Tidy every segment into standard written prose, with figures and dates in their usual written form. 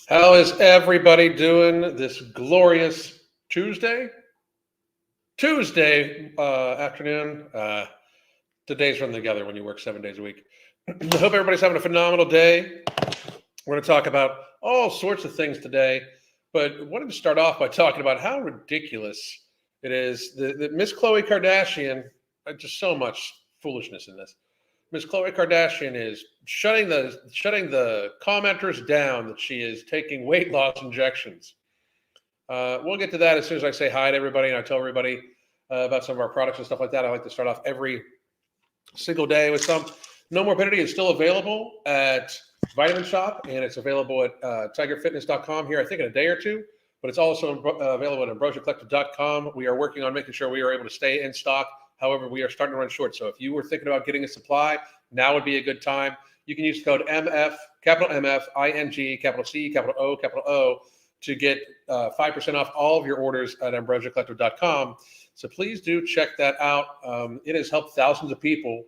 How is everybody doing this glorious Tuesday afternoon? The days run together when you work 7 days a week. I hope everybody's having a phenomenal day. We're going to talk about all sorts of things today, but I wanted to start off by talking about how ridiculous it is that Miss Khloe Kardashian, just so much foolishness in this. Miss Khloe Kardashian is shutting the commenters down that she is taking weight loss injections. We'll get to that as soon as I say hi to everybody and I tell everybody about some of our products and stuff like that. I like to start off every single day with some. No Morbidity is still available at Vitamin Shop, and it's available at tigerfitness.com here, I think, in a day or two. But it's also available at ambrosiacollective.com. We are working on making sure we are able to stay in stock. However, we are starting to run short. So if you were thinking about getting a supply, now would be a good time. You can use the code MF, capital MF, ING, capital C, capital O, to get 5% off all of your orders at ambrosiacollective.com. So please do check that out. It has helped thousands of people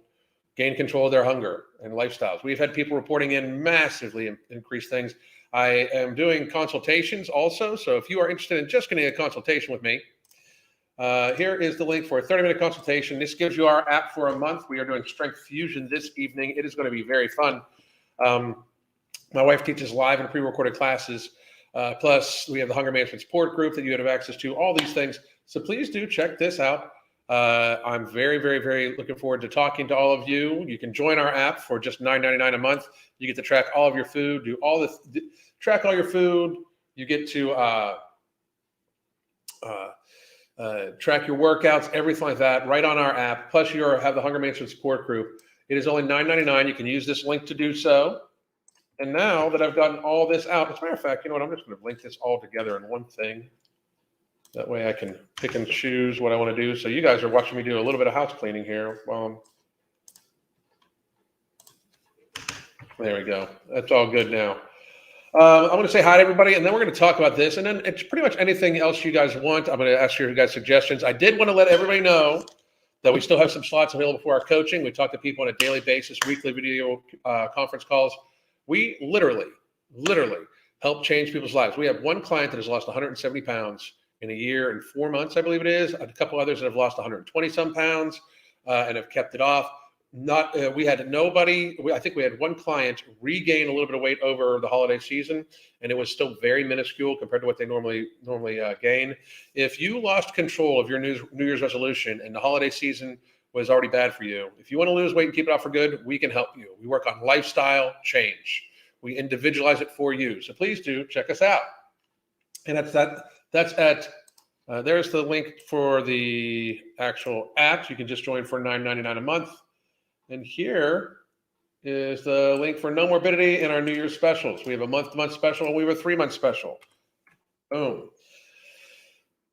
gain control of their hunger and lifestyles. We've had people reporting in massively increased things. I am doing consultations also. So if you are interested in just getting a consultation with me, here is the link for a 30-minute consultation. This gives you our app for a month. We are doing Strength Fusion this evening. It is going to be very fun. My wife teaches live and pre-recorded classes. Plus, we have the Hunger Management Support Group that you have access to, all these things. So please do check this out. I'm very, very, very looking forward to talking to all of you. You can join our app for just $9.99 a month. You get to track all of your food, track all your food. You get to track your workouts, everything like that, right on our app. Plus, you have the Hunger Management Support Group. It is only $9.99. You can use this link to do so. And now that I've gotten all this out, as a matter of fact, you know what? I'm just going to link this all together in one thing. That way I can pick and choose what I want to do. So you guys are watching me do a little bit of house cleaning here. There we go. That's all good now. I'm going to say hi to everybody, and then we're going to talk about this. And then it's pretty much anything else you guys want. I'm going to ask you guys suggestions. I did want to let everybody know that we still have some slots available for our coaching. We talk to people on a daily basis, weekly video conference calls. We literally help change people's lives. We have one client that has lost 170 pounds in a year and 4 months, I believe it is. A couple others that have lost 120 some pounds and have kept it off. We had nobody. I think we had one client regain a little bit of weight over the holiday season, and it was still very minuscule compared to what they normally gain. If you lost control of your New Year's resolution and the holiday season was already bad for you, if you want to lose weight and keep it off for good, we can help you. We work on lifestyle change. We individualize it for you. So please do check us out. And that's at. There's the link for the actual app. You can just join for $9.99 a month. And here is the link for No Morbidity and our New Year's specials. We have a month-to-month special, and we have a 3-month special. Boom.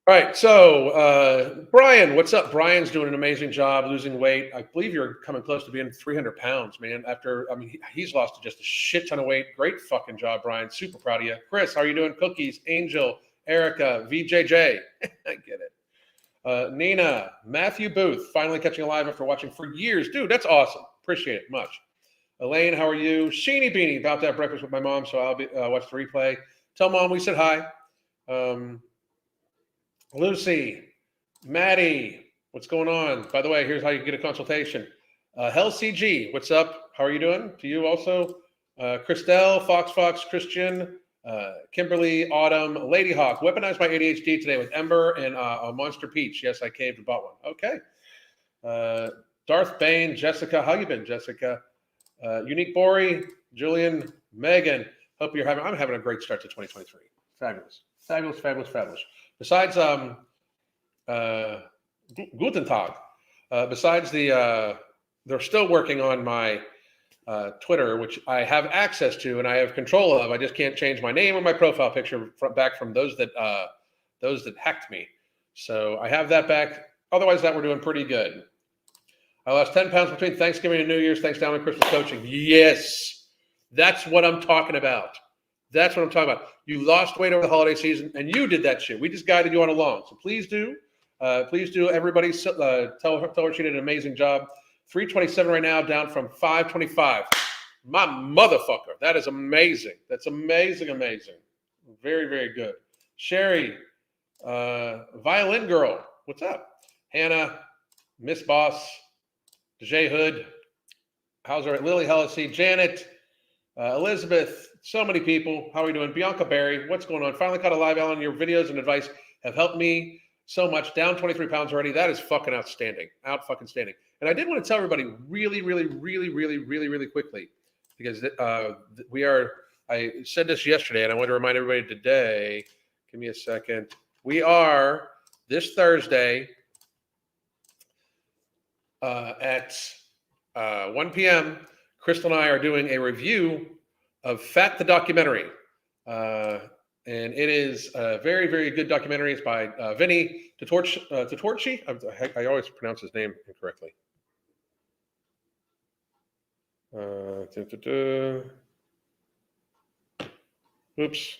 All right, so Brian, what's up? Brian's doing an amazing job losing weight. I believe you're coming close to being 300 pounds, man. He's lost just a shit ton of weight. Great fucking job, Brian. Super proud of you. Chris, how are you doing? Cookies, Angel, Erica, VJJ. I get it. Nina, Matthew Booth, finally catching a live after watching for years. Dude, that's awesome. Appreciate it much. Elaine, how are you? Sheeny Beanie, about to have breakfast with my mom, so I'll be watch the replay. Tell mom we said hi. Lucy, Maddie, what's going on? By the way, here's how you get a consultation. Hell CG, what's up? How are you doing? To you also. Christelle, Fox, Christian, Kimberly, Autumn, Lady Hawk, weaponized my ADHD today with Ember and a Monster Peach. Yes, I caved and bought one. Okay. Darth Bane, Jessica, how you been, Jessica? Unique Bori, Julian, Megan. I'm having a great start to 2023. Fabulous. Besides Guten Tag. Besides they're still working on my Twitter, which I have access to and I have control of. I just can't change my name or my profile picture back from those that hacked me. So I have that back. Otherwise, that we're doing pretty good. I lost 10 pounds between Thanksgiving and New Year's thanks to Christmas coaching. Yes, that's what I'm talking about. You lost weight over the holiday season, and you did that shit. We just guided you on along. So please do. Everybody tell her she did an amazing job. 327 right now, down from 525. My motherfucker. That is amazing. That's amazing. Very, very good. Sherry, Violin Girl. What's up? Hannah, Miss Boss, Jay Hood, how's our Lily Hellisy, Janet, Elizabeth, so many people. How are we doing? Bianca Berry, what's going on? Finally caught a live, Alan. Your videos and advice have helped me so much. Down 23 pounds already. That is fucking outstanding. Out-fucking-standing. And I did want to tell everybody really quickly, because I said this yesterday, and I want to remind everybody today. Give me a second. We are, this Thursday, at 1 p.m., Crystal and I are doing a review of Fat the Documentary. And it is a very, very good documentary. It's by Vinny Tortorci. I always pronounce his name incorrectly. Oops.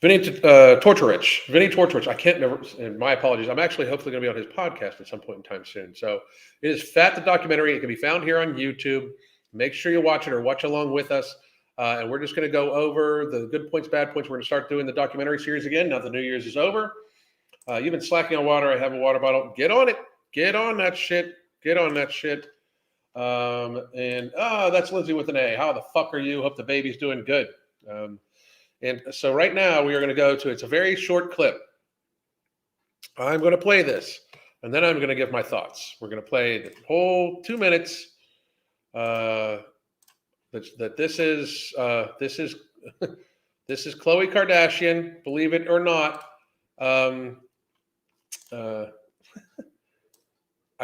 Vinny Tortorich. I can't remember. And my apologies. I'm actually hopefully going to be on his podcast at some point in time soon. So it is Fat the Documentary. It can be found here on YouTube. Make sure you watch it or watch along with us. And we're just going to go over the good points, bad points. We're going to start doing the documentary series again. Now the New Year's is over. You've been slacking on water. I have a water bottle. Get on it. Get on that shit. That's Lindsay with an A. How the fuck are you? Hope the baby's doing good. And so right now we are going to go to, it's a very short clip. I'm going to play this, and then I'm going to give my thoughts. We're going to play the whole 2 minutes. This is Khloe Kardashian, believe it or not. I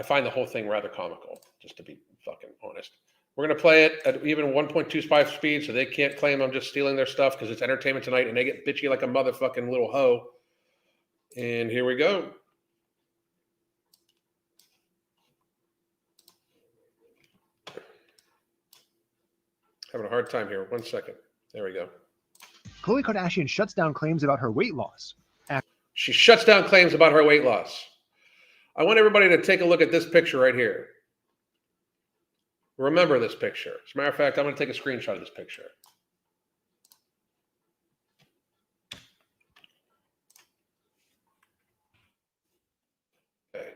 find the whole thing rather comical, just to be fucking honest. We're going to play it at even 1.25 speed, so they can't claim I'm just stealing their stuff because it's Entertainment Tonight, and they get bitchy like a motherfucking little hoe. And here we go. Having a hard time here. 1 second. There we go. Khloe Kardashian shuts down claims about her weight loss. She shuts down claims about her weight loss. I want everybody to take a look at this picture right here. Remember this picture. As a matter of fact, I'm going to take a screenshot of this picture. Okay.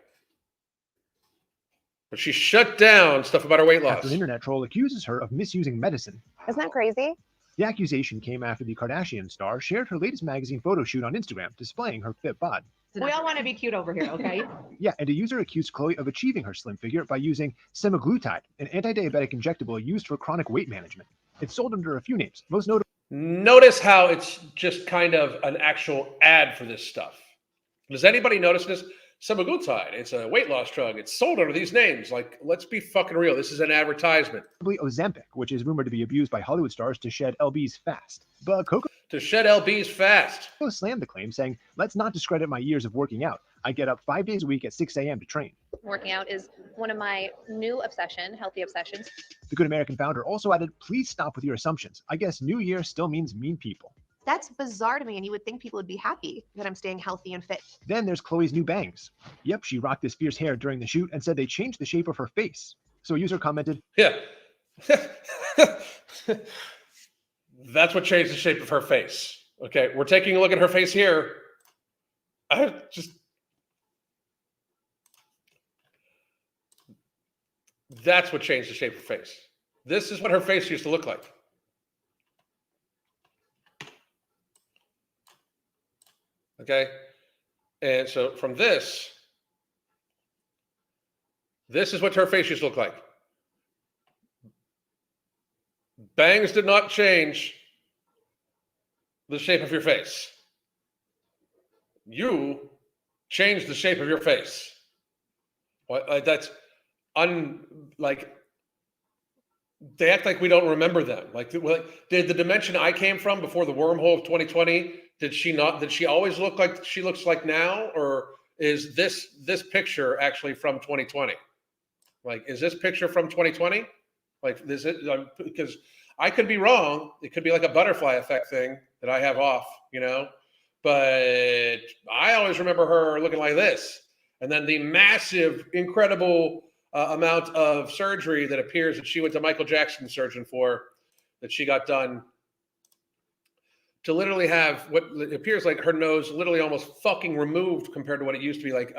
But she shut down stuff about her weight loss. After an internet troll accuses her of misusing medicine. Isn't that crazy? The accusation came after the Kardashian star shared her latest magazine photo shoot on Instagram, displaying her fit bod. We all want to be cute over here, okay? Yeah, and a user accused Khloe of achieving her slim figure by using semaglutide, an anti-diabetic injectable used for chronic weight management. It's sold under a few names, most notable. Notice how it's just kind of an actual ad for this stuff. Does anybody notice this? Semaglutide, it's a weight loss drug. It's sold under these names. Like, let's be fucking real. This is an advertisement. Ozempic, which is rumored to be abused by Hollywood stars to shed lbs fast. But Coco slammed the claim, saying, "Let's not discredit my years of working out. I get up 5 days a week at 6 a.m. to train. Working out is one of my new healthy obsessions." The Good American founder also added, "Please stop with your assumptions. I guess New Year still means mean people." That's bizarre to me, and you would think people would be happy that I'm staying healthy and fit. Then there's Khloe's new bangs. Yep, she rocked this fierce hair during the shoot and said they changed the shape of her face. So a user commented, "Yeah, that's what changed the shape of her face." Okay, we're taking a look at her face here. That's what changed the shape of her face. This is what her face used to look like. Okay, and so from this is what her face used to look like. Bangs did not change the shape of your face. You changed the shape of your face. That's they act like we don't remember them. Like, did the dimension I came from before the wormhole of 2020? Did she always look like she looks like now, or is this picture actually from 2020? Like, is this picture from 2020? Like, this is because I could be wrong. It could be like a butterfly effect thing that I have off, but I always remember her looking like this. And then the massive, incredible amount of surgery that appears that she went to Michael Jackson surgeon for, that she got done, to literally have what appears like her nose literally almost fucking removed compared to what it used to be. Like,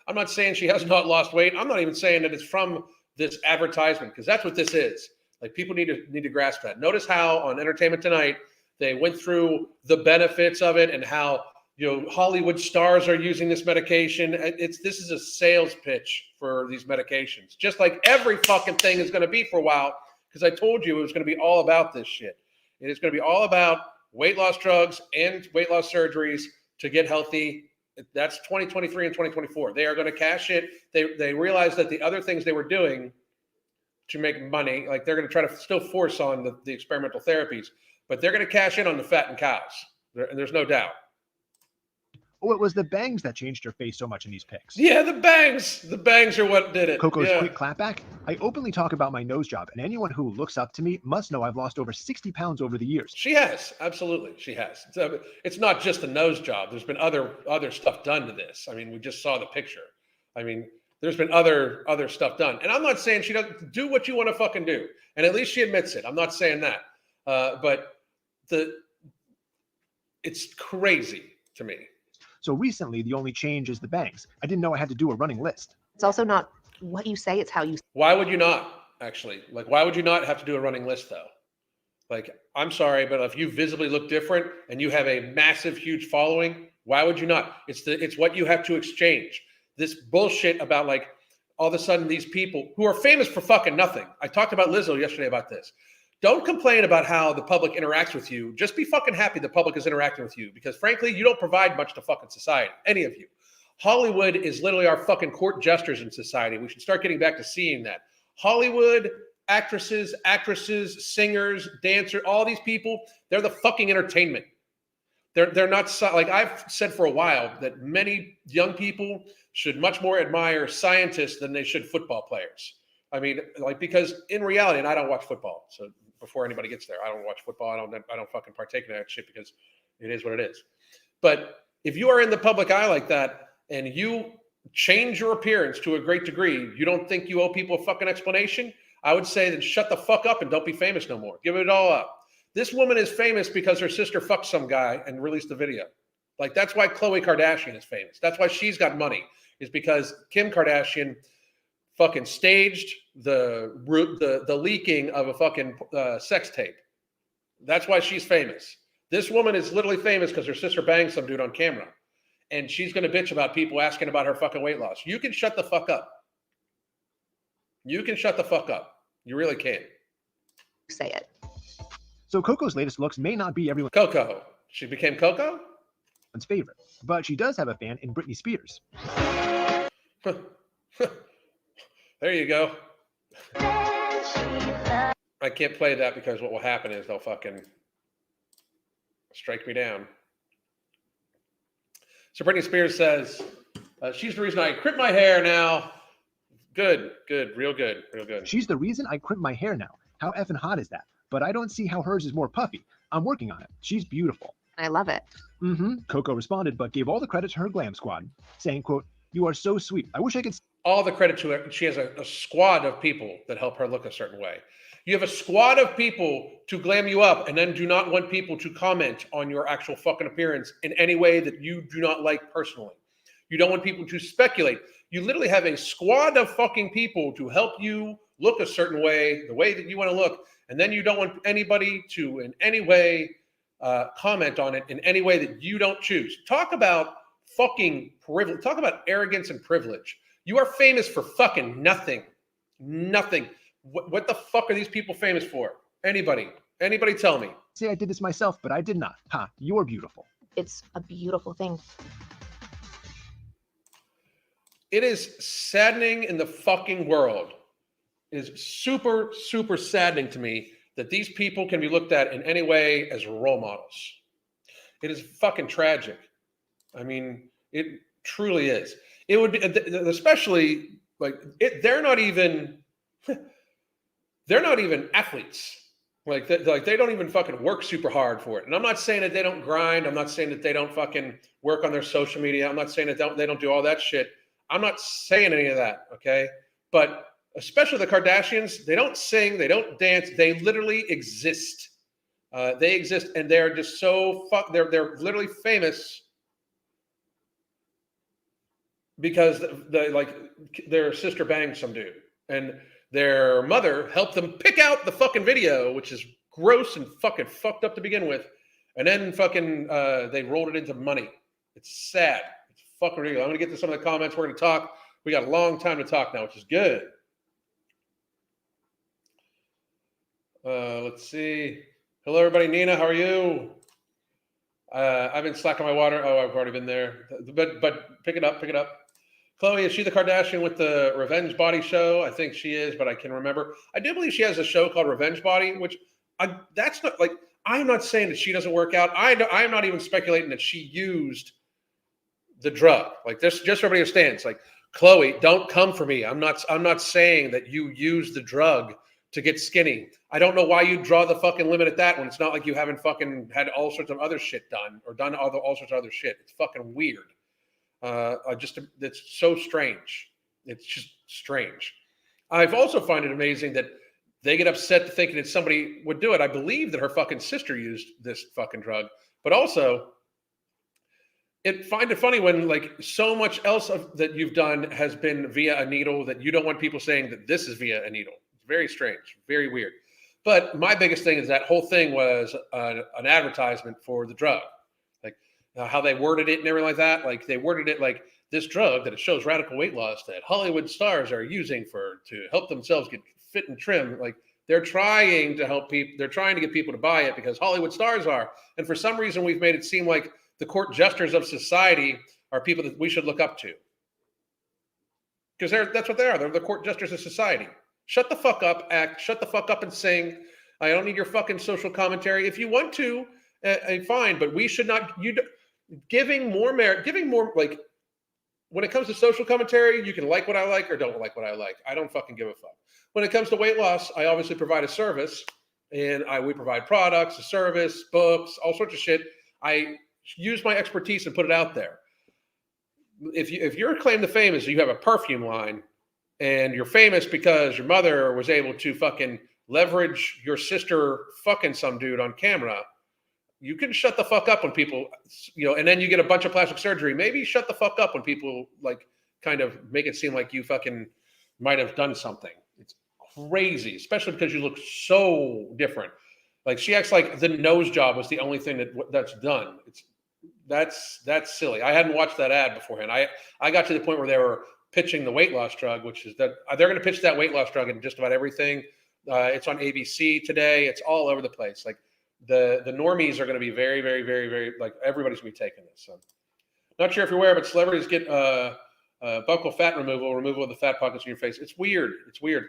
I'm not saying she has not lost weight. I'm not even saying that it's from this advertisement, because that's what this is. Like, people need to grasp that. Notice how on Entertainment Tonight, they went through the benefits of it and how, Hollywood stars are using this medication. This is a sales pitch for these medications, just like every fucking thing is going to be for a while, because I told you it was going to be all about this shit. It is going to be all about weight loss drugs and weight loss surgeries to get healthy. That's 2023 and 2024. They are going to cash it. They realize that the other things they were doing to make money, like they're going to try to still force on the experimental therapies, but they're going to cash in on the fat and cows. There's no doubt. Oh, it was the bangs that changed her face so much in these pics. Yeah, the bangs. The bangs are what did it. Coco's quick clapback. I openly talk about my nose job, and anyone who looks up to me must know I've lost over 60 pounds over the years. She has. Absolutely. She has. It's not just a nose job. There's been other stuff done to this. I mean, we just saw the picture. I mean, there's been other stuff done. And I'm not saying she doesn't do what you want to fucking do. And at least she admits it. I'm not saying that. But it's crazy to me. So recently, the only change is the bangs. I didn't know I had to do a running list. It's also not what you say, it's how you. Why would you not, actually? Like, why would you not have to do a running list, though? Like, I'm sorry, but if you visibly look different and you have a massive, huge following, why would you not? It's what you have to exchange. This bullshit about, like, all of a sudden these people who are famous for fucking nothing. I talked about Lizzo yesterday about this. Don't complain about how the public interacts with you. Just be fucking happy the public is interacting with you, because frankly, you don't provide much to fucking society, any of you. Hollywood is literally our fucking court jesters in society. We should start getting back to seeing that. Hollywood, actresses, singers, dancers, all these people, they're the fucking entertainment. They're not, like I've said for a while, that many young people should much more admire scientists than they should football players. I mean, like, because in reality, and I don't watch football, so before anybody gets there, I don't watch football. I don't fucking partake in that shit, because it is what it is. But if you are in the public eye like that and you change your appearance to a great degree, you don't think you owe people a fucking explanation? I would say then shut the fuck up and don't be famous no more. Give it all up. This woman is famous because her sister fucked some guy and released the video. Like, that's why Khloe Kardashian is famous. That's why she's got money, is because Kim Kardashian fucking staged the leaking of a fucking sex tape. That's why she's famous. This woman is literally famous because her sister banged some dude on camera. And she's going to bitch about people asking about her fucking weight loss. You can shut the fuck up. You can shut the fuck up. You really can. Say it. So Coco's latest looks may not be everyone's Coco. She became Coco? favorite, but she does have a fan in Britney Spears. There you go. I can't play that because what will happen is they'll fucking strike me down. So Britney Spears says, she's the reason I crimp my hair now. Good, real good. She's the reason I crimp my hair now. How effing hot is that? But I don't see how hers is more puffy. I'm working on it. She's beautiful. I love it. Coco responded, but gave all the credit to her glam squad, saying, quote, "You are so sweet. I wish I could." All the credit to her. She has a squad of people that help her look a certain way. You have a squad of people to glam you up and then do not want people to comment on your actual fucking appearance in any way that you do not like personally. You don't want people to speculate. You literally have a squad of fucking people to help you look a certain way, the way that you want to look. And then you don't want anybody to in any way comment on it in any way that you don't choose. Talk about fucking privilege. Talk about arrogance and privilege. You are famous for fucking nothing. Nothing. What the fuck are these people famous for? Anybody tell me. Say I did this myself, but I did not. Ha, you're beautiful. It's a beautiful thing. It is saddening in the fucking world. It is super, super saddening to me that these people can be looked at in any way as role models. It is fucking tragic. I mean, it truly is. It would be, especially like they're not even athletes. Like they don't even fucking work super hard for it. And I'm not saying that they don't grind. I'm not saying that they don't fucking work on their social media. I'm not saying that they don't do all that shit. I'm not saying any of that. Okay. but especially the Kardashians, they don't sing, they don't dance, they literally exist. They exist, and they're just so they're literally famous because their sister banged some dude, and their mother helped them pick out the fucking video, which is gross and fucking fucked up to begin with, and then fucking they rolled it into money. It's sad. It's fucking ridiculous. I'm gonna get to some of the comments. We're gonna talk. We got a long time to talk now, which is good. Let's see. Hello, everybody. Nina, how are you? I've been slacking my water. Oh, I've already been there. But pick it up. Pick it up. Khloe, is she the Kardashian with the Revenge Body show? I think she is, but I can remember. I do believe she has a show called Revenge Body, which that's not like, I'm not saying that she doesn't work out. I'm not even speculating that she used the drug. Like this, just so everybody understands. Like, Khloe, don't come for me. I'm not saying that you use the drug to get skinny. I don't know why you draw the fucking limit at that when it's not like you haven't fucking had all sorts of other shit done or done all sorts of other shit. It's fucking weird. It's so strange. It's just strange. I've also find it amazing that they get upset thinking that somebody would do it. I believe that her fucking sister used this fucking drug, but also find it funny when like so much else that you've done has been via a needle that you don't want people saying that this is via a needle. It's very strange, very weird. But my biggest thing is that whole thing was an advertisement for the drug. How they worded it and everything like that. Like they worded it like this drug that it shows radical weight loss that Hollywood stars are using to help themselves get fit and trim. Like they're trying to help people. They're trying to get people to buy it because Hollywood stars are. And for some reason, we've made it seem like the court jesters of society are people that we should look up to. Because that's what they are. They're the court jesters of society. Shut the fuck up, act. Shut the fuck up and sing. I don't need your fucking social commentary. If you want to, fine. But we should not. Giving more merit, giving more, like, when it comes to social commentary, you can like what I like or don't like what I like. I don't fucking give a fuck. When it comes to weight loss, I obviously provide a service, and we provide products, a service, books, all sorts of shit. I use my expertise and put it out there. If your claim to fame is you have a perfume line, and you're famous because your mother was able to fucking leverage your sister fucking some dude on camera, you can shut the fuck up when people, and then you get a bunch of plastic surgery. Maybe shut the fuck up when people like kind of make it seem like you fucking might have done something. It's crazy, especially because you look so different. Like she acts like the nose job was the only thing that's done. That's silly. I hadn't watched that ad beforehand. I got to the point where they were pitching the weight loss drug, which is that they're going to pitch that weight loss drug in just about everything. It's on ABC today. It's all over the place. Like, the normies are going to be very, very, very, very, like everybody's going to be taking this. So, not sure if you're aware, but celebrities get buccal fat removal of the fat pockets in your face. It's weird. It's weird.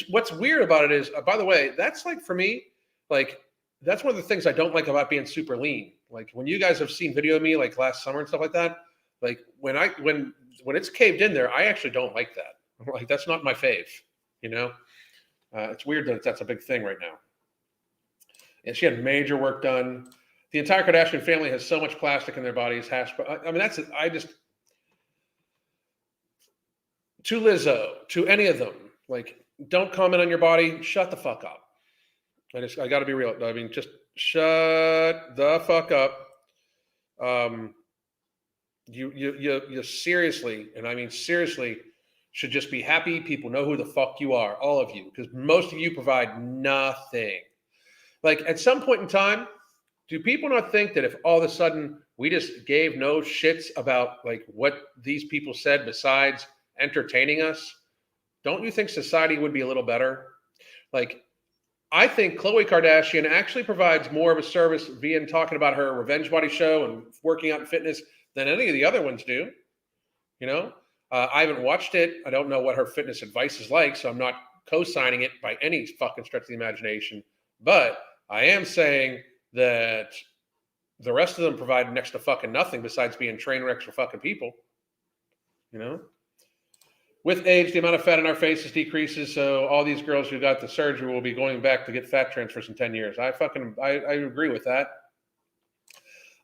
What's weird about it is, by the way, that's like for me, like that's one of the things I don't like about being super lean. Like when you guys have seen video of me like last summer and stuff like that, like when it's caved in there, I actually don't like that. Like that's not my fave. It's weird that that's a big thing right now. And she had major work done. The entire Kardashian family has so much plastic in their bodies. To Lizzo, to any of them, like, don't comment on your body. Shut the fuck up. I got to be real. I mean, just shut the fuck up. You seriously, and I mean seriously, should just be happy people know who the fuck you are, all of you, because most of you provide nothing. Like at some point in time, do people not think that if all of a sudden we just gave no shits about like what these people said besides entertaining us, don't you think society would be a little better? Like, I think Khloe Kardashian actually provides more of a service via talking about her Revenge Body show and working out and fitness than any of the other ones do. I haven't watched it. I don't know what her fitness advice is like, so I'm not co-signing it by any fucking stretch of the imagination. But I am saying that the rest of them provide next to fucking nothing besides being train wrecks for fucking people. With age, the amount of fat in our faces decreases, so all these girls who got the surgery will be going back to get fat transfers in 10 years. I agree with that.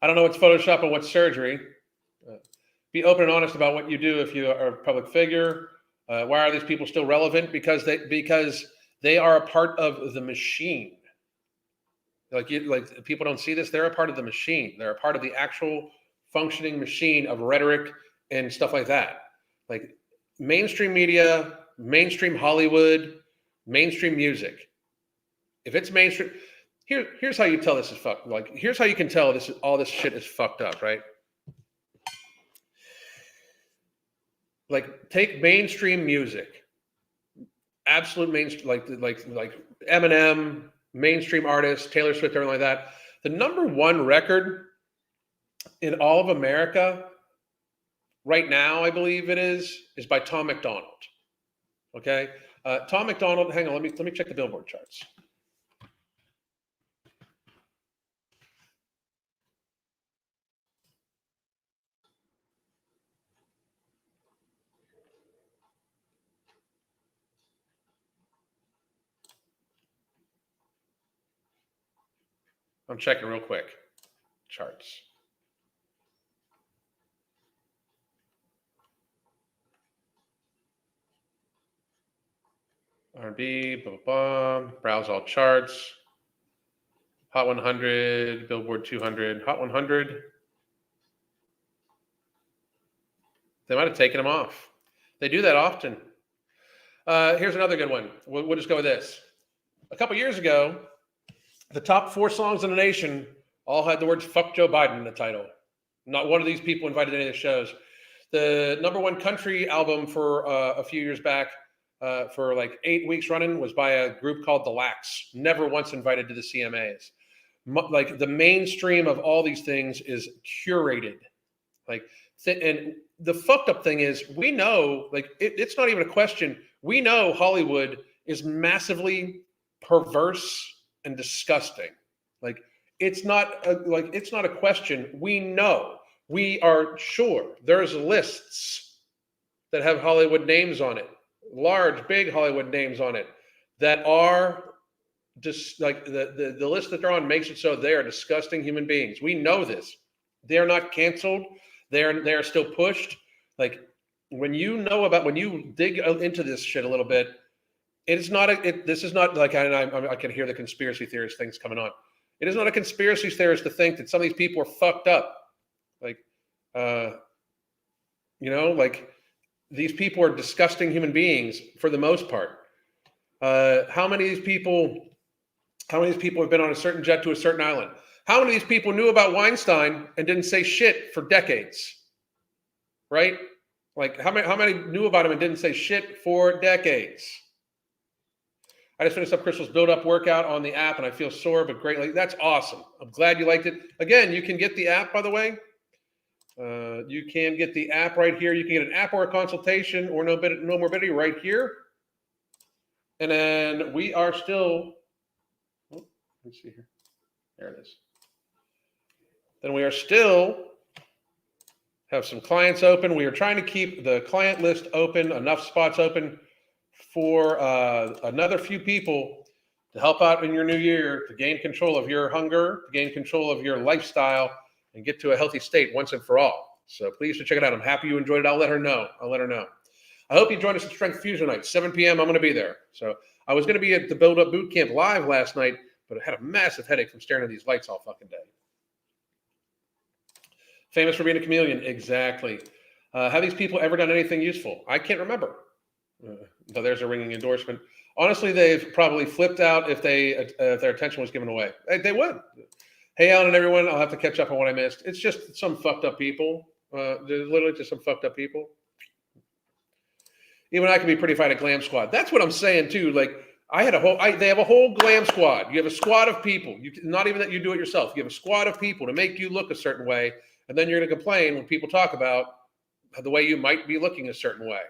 I don't know what's Photoshop and what's surgery. Be open and honest about what you do if you are a public figure. Why are these people still relevant? Because they are a part of the machine. Like people don't see this. They're a part of the machine. They're a part of the actual functioning machine of rhetoric and stuff like that. Like mainstream media, mainstream Hollywood, mainstream music. If it's mainstream, here's how you tell this is fucked. Like here's how you can tell all this shit is fucked up, right? Like take mainstream music, absolute mainstream, like Eminem, mainstream artists, Taylor Swift, everything like that. The number one record in all of America right now, I believe it is by Tom McDonald. Okay, Tom McDonald. Hang on, let me check the Billboard charts. I'm checking real quick. Charts. R&B, browse all charts. Hot 100, Billboard 200, Hot 100. They might have taken them off. They do that often. Here's another good one. We'll just go with this. A couple years ago, the top 4 songs in the nation all had the words "fuck Joe Biden" in the title. Not one of these people invited any of the shows. The number one country album for a few years back, for like 8 weeks running, was by a group called The Lax. Never once invited to the CMAs. Like the mainstream of all these things is curated. Like, and the fucked up thing is, we know, like, it's not even a question. We know Hollywood is massively perverse and disgusting. Like, it's not a question. We know. We are sure there's lists that have Hollywood names on it, large, big Hollywood names on it, that are just like the list that they're on makes it so they are disgusting human beings. We know this. They are not canceled. They are still pushed. Like when you dig into this shit a little bit, this is not like, I can hear the conspiracy theorist things coming on. It is not a conspiracy theorist to think that some of these people are fucked up. Like, like these people are disgusting human beings for the most part. How many of these people have been on a certain jet to a certain island? How many of these people knew about Weinstein and didn't say shit for decades? Right? Like how many knew about him and didn't say shit for decades? I just finished up Crystal's build-up workout on the app, and I feel sore but great. Like, that's awesome. I'm glad you liked it. Again, you can get the app, by the way. You can get the app right here. You can get an app or a consultation or no morbidity right here. And then we are still. Let me see here. There it is. Then we are still have some clients open. We are trying to keep the client list open, enough spots open for another few people to help out in your new year, to gain control of your hunger, to gain control of your lifestyle, and get to a healthy state once and for all. So please check it out. I'm happy you enjoyed it. I'll let her know. I hope you join us at Strength Fusion night, 7 p.m. I'm going to be there. So I was going to be at the Build Up Boot Camp live last night, but I had a massive headache from staring at these lights all fucking day. Famous for being a chameleon. Exactly. Have these people ever done anything useful? I can't remember. So there's a ringing endorsement. Honestly, they've probably flipped out if their attention was given away. They would. Hey, Alan and everyone, I'll have to catch up on what I missed. It's just some fucked up people. There's literally just some fucked up people. Even I can be pretty fine at Glam Squad. That's what I'm saying too. Like they have a whole Glam Squad. You have a squad of people. Not even that you do it yourself. You have a squad of people to make you look a certain way, and then you're going to complain when people talk about the way you might be looking a certain way.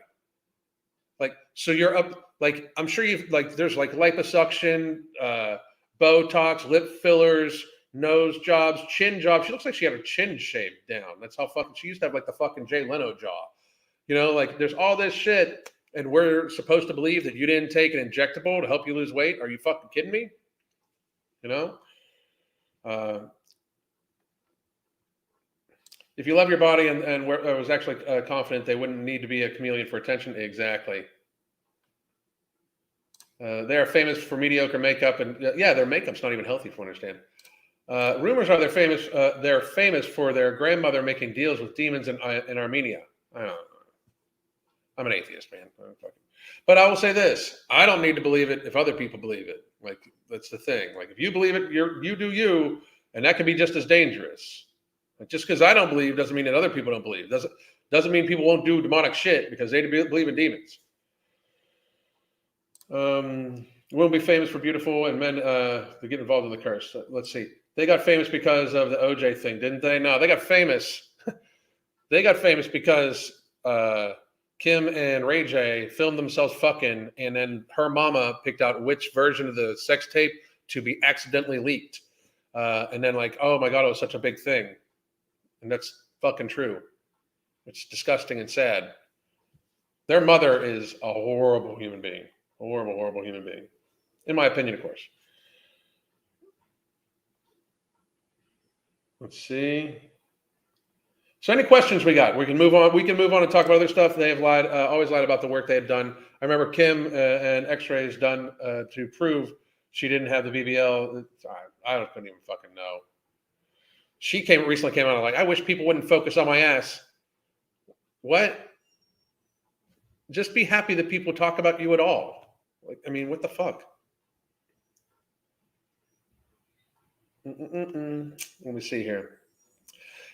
Like, so you're up, like, I'm sure you've, like, there's like liposuction, Botox, lip fillers, nose jobs, chin jobs. She looks like she had her chin shaved down. That's how fucking, she used to have like the fucking Jay Leno jaw. You know, like there's all this shit, and we're supposed to believe that you didn't take an injectable to help you lose weight. Are you fucking kidding me? You know? If you love your body and was actually confident, they wouldn't need to be a chameleon for attention. Exactly. They are famous for mediocre makeup, and yeah, their makeup's not even healthy, if you understand. Rumors are they're famous for their grandmother making deals with demons in Armenia. I don't know. I'm an atheist, man. But I will say this: I don't need to believe it if other people believe it. Like, that's the thing. Like, if you believe it, you do you, and that can be just as dangerous. Like, just because I don't believe doesn't mean that other people don't believe. Doesn't mean people won't do demonic shit because they believe in demons. We'll be famous for beautiful and men to get involved in the curse. Let's see. They got famous because of the OJ thing, didn't they? No, they got famous. They got famous because Kim and Ray J filmed themselves fucking, and then her mama picked out which version of the sex tape to be accidentally leaked. And then like, oh my God, it was such a big thing. And that's fucking true. It's disgusting and sad. Their mother is a horrible human being. Horrible, horrible human being. In my opinion, of course. Let's see. So any questions we got? We can move on. We can move on and talk about other stuff. They have lied, always lied about the work they had done. I remember Kim and X-rays done to prove she didn't have the BBL. I couldn't even fucking know. She recently came out and like, I wish people wouldn't focus on my ass. What? Just be happy that people talk about you at all. Like, I mean, what the fuck? Let me see here.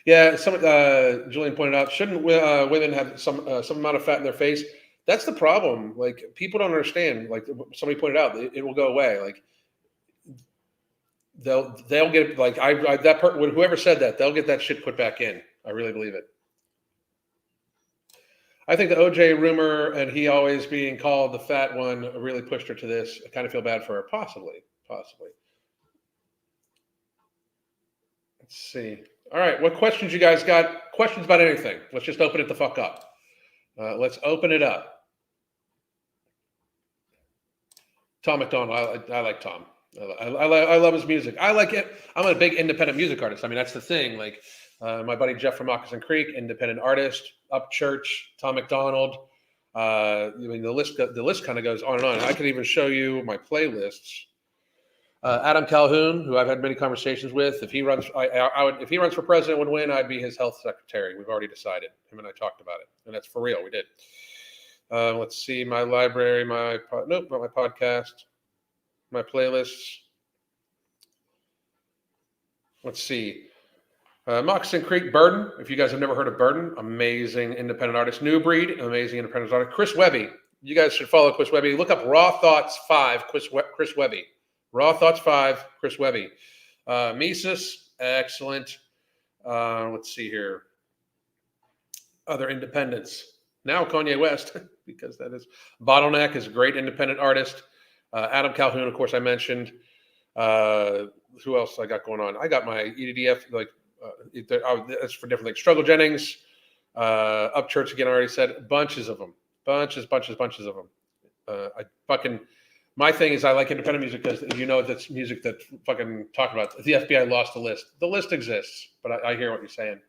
Yeah, Julian pointed out, shouldn't women have some amount of fat in their face? That's the problem. Like, people don't understand. Like somebody pointed out, it will go away. Like they'll get like whoever said that, they'll get that shit put back in. I really believe it. I think the OJ rumor and he always being called the fat one really pushed her to this. I kind of feel bad for her. Possibly. Let's see. All right, what questions you guys got? Questions about anything? Let's just open it the fuck up. Let's open it up. Tom McDonald, I like Tom. I love his music. I like it. I'm a big independent music artist. I mean, that's the thing. Like my buddy Jeff from Moccasin Creek, independent artist. Upchurch, Tom McDonald. I mean, the list kind of goes on and on. I could even show you my playlists. Adam Calhoun, who I've had many conversations with, if he runs, if he runs for president, would win, I'd be his health secretary. We've already decided. Him and I talked about it, and that's for real. We did. Let's see my library, not my podcast, my playlists. Let's see. Moccasin Creek, Burden. If you guys have never heard of Burden, amazing independent artist. New Breed, amazing independent artist. Chris Webby. You guys should follow Chris Webby. Look up Raw Thoughts 5, Chris Webby. Raw Thoughts 5, Chris Webby. Mises, excellent. Let's see here. Other independents. Now Kanye West, because that is. Bottleneck is a great independent artist. Adam Calhoun, of course, I mentioned. Who else I got going on? I got my EDDF, that's for different things. Struggle Jennings, Upchurch, again, I already said. Bunches of them. Bunches of them. My thing is I like independent music because you know that's music that fucking talk about. The FBI lost the list. The list exists, but I hear what you're saying.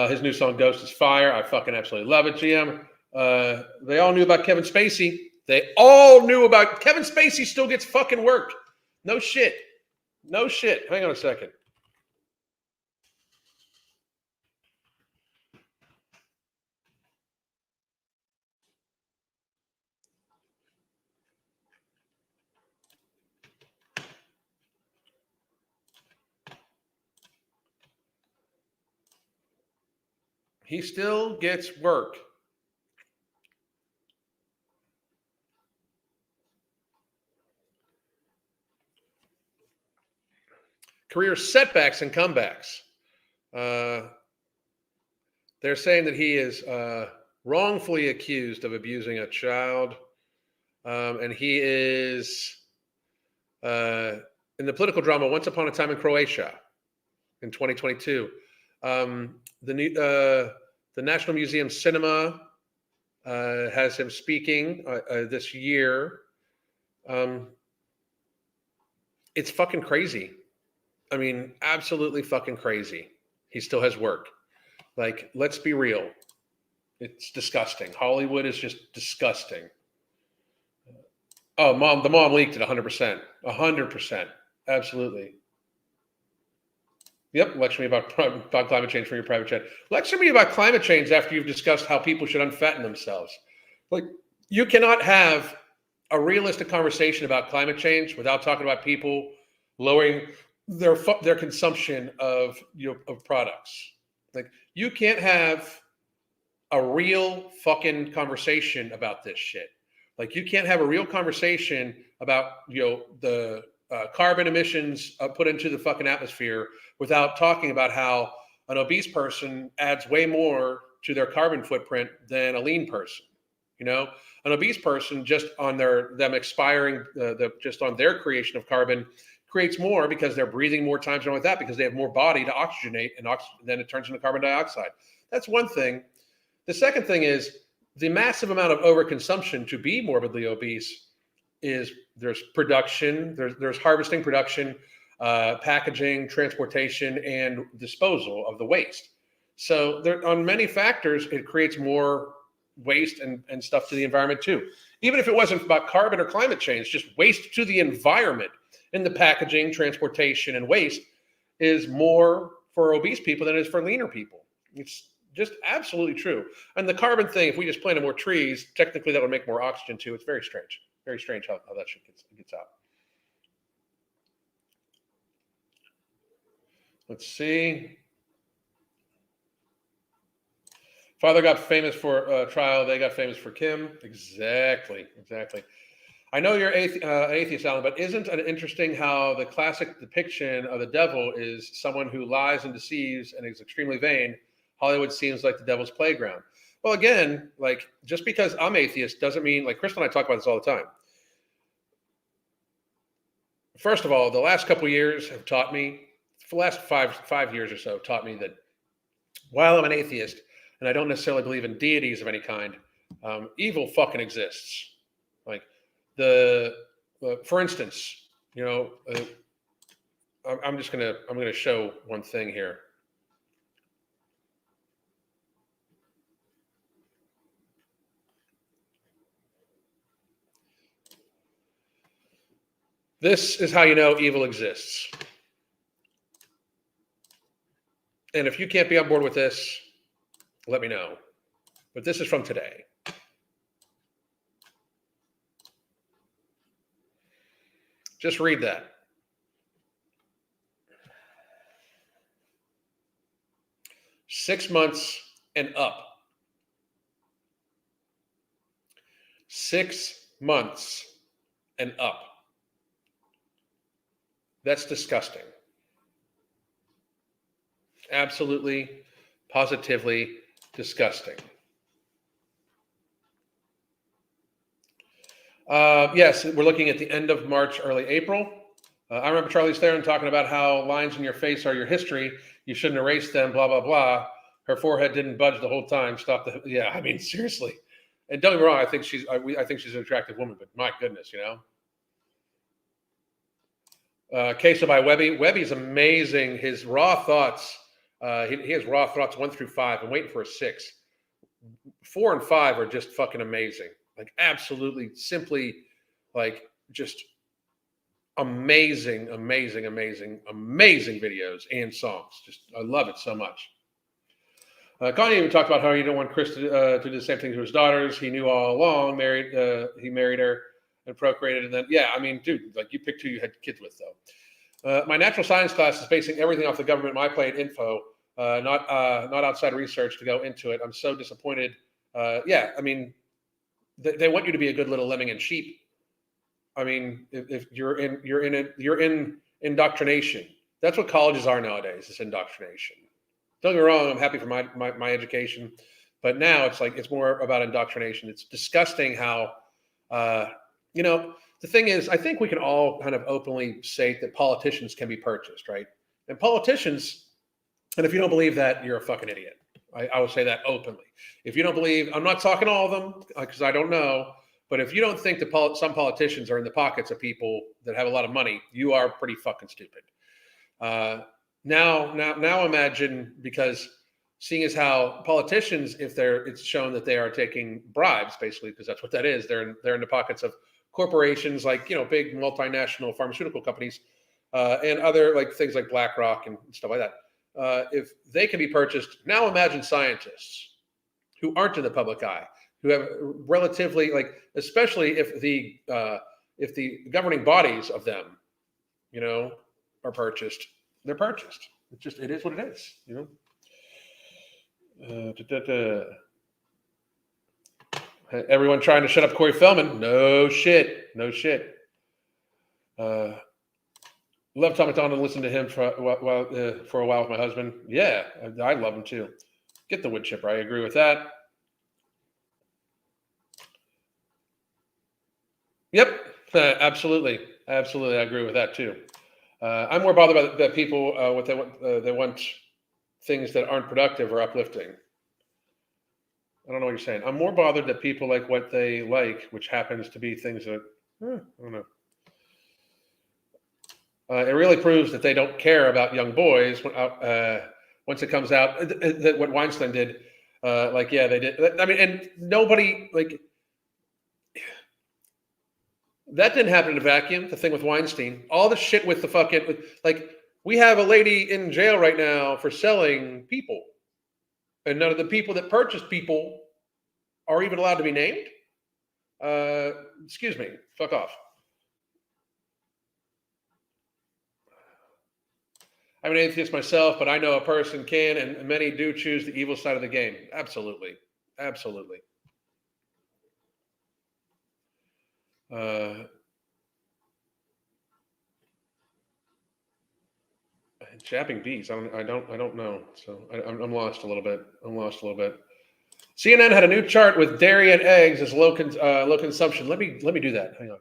His new song Ghost is fire. I fucking absolutely love it, GM. They all knew about Kevin Spacey. Kevin Spacey still gets fucking work. No shit. Hang on a second. He still gets work. Career setbacks and comebacks. They're saying that he is wrongfully accused of abusing a child. And he is in the political drama Once Upon a Time in Croatia in 2022. The National Museum Cinema has him speaking this year. It's fucking crazy. I mean, absolutely fucking crazy. He still has work. Like, let's be real. It's disgusting. Hollywood is just disgusting. Oh, the mom leaked it 100%. 100%. Absolutely. Yep, lecture me about climate change from your private chat. Lecture me about climate change after you've discussed how people should unfatten themselves. Like, you cannot have a realistic conversation about climate change without talking about people lowering their consumption of of products. Like, you can't have a real fucking conversation about this shit. Like, you can't have a real conversation about the carbon emissions put into the fucking atmosphere without talking about how an obese person adds way more to their carbon footprint than a lean person. An obese person just on them expiring, just on their creation of carbon creates more because they're breathing more times and all like that because they have more body to oxygenate, and then it turns into carbon dioxide. That's one thing. The second thing is the massive amount of overconsumption to be morbidly obese is there's production, there's harvesting, production, packaging, transportation, and disposal of the waste. So on many factors, it creates more waste and stuff to the environment too. Even if it wasn't about carbon or climate change, just waste to the environment in the packaging, transportation, and waste is more for obese people than it is for leaner people. It's just absolutely true. And the carbon thing, if we just planted more trees, technically that would make more oxygen too. It's very strange. Very strange how that shit gets out. Let's see. Father got famous for trial. They got famous for Kim. Exactly. I know you're an atheist, Alan, but isn't it interesting how the classic depiction of the devil is someone who lies and deceives and is extremely vain? Hollywood seems like the devil's playground. Well, again, like, just because I'm atheist doesn't mean, like, Crystal and I talk about this all the time. First of all, the last couple of years have taught me, the last five years or so, taught me that while I'm an atheist and I don't necessarily believe in deities of any kind, evil fucking exists. Like, for instance, I'm gonna show one thing here. This is how you know evil exists. And if you can't be on board with this, let me know. But this is from today. Just read that. Six months and up. 6 months and up. That's disgusting. Absolutely, positively disgusting. Yes, we're looking at the end of March, early April. I remember Charlize Theron talking about how lines in your face are your history. You shouldn't erase them, blah, blah, blah. Her forehead didn't budge the whole time. Yeah, I mean, seriously. And don't get me wrong, I think she's an attractive woman, but my goodness, Queso by Webby. Webby's amazing. His raw thoughts, he has raw thoughts 1 through 5. I'm waiting for a 6. 4 and 5 are just fucking amazing. Like, absolutely, simply, like, just amazing videos and songs. Just, I love it so much. Kanye even talked about how he didn't want Chris to do the same thing to his daughters. He knew all along. He married her and procreated, and then, yeah, I mean, dude, like, you picked who you had kids with, though. My natural science class is basing everything off the government My Plate info, not outside research to go into it. I'm so disappointed. Yeah, I mean, they want you to be a good little lemming and sheep. I mean, if you're in indoctrination. That's what colleges are nowadays. It's indoctrination. Don't get me wrong. I'm happy for my education, but now it's more about indoctrination. It's disgusting how, the thing is, I think we can all kind of openly say that politicians can be purchased, right? And politicians, and if you don't believe that, you're a fucking idiot. I will say that openly. If you don't believe, I'm not talking all of them because I don't know, but if you don't think that some politicians are in the pockets of people that have a lot of money, you are pretty fucking stupid. Now imagine, because seeing as how politicians, if it's shown that they are taking bribes, basically, because that's what that is, they're in the pockets of corporations like, big multinational pharmaceutical companies and other like things like BlackRock and stuff like that. If they can be purchased, now imagine scientists who aren't in the public eye, who have relatively, like, especially if the governing bodies of them, are purchased, they're purchased. It is what it is, Everyone trying to shut up Corey Feldman. No shit. Love Tom McDonald and listen to him for a while with my husband. Yeah, I love him too. Get the wood chipper. I agree with that. Yep, absolutely. I agree with that too. I'm more bothered about that people what they want things that aren't productive or uplifting. I don't know what you're saying. I'm more bothered that people like what they like, which happens to be things that I don't know. It really proves that they don't care about young boys once it comes out that what Weinstein did. They did. I mean, and nobody that didn't happen in a vacuum. The thing with Weinstein, all the shit with the fucking we have a lady in jail right now for selling people, and none of the people that purchased people are even allowed to be named. Excuse me, fuck off. I'm an atheist myself, but I know a person can, and many do choose the evil side of the game. Absolutely. Jabbing bees. I don't know. So I'm lost a little bit. CNN had a new chart with dairy and eggs as low consumption. Let me do that. Hang on.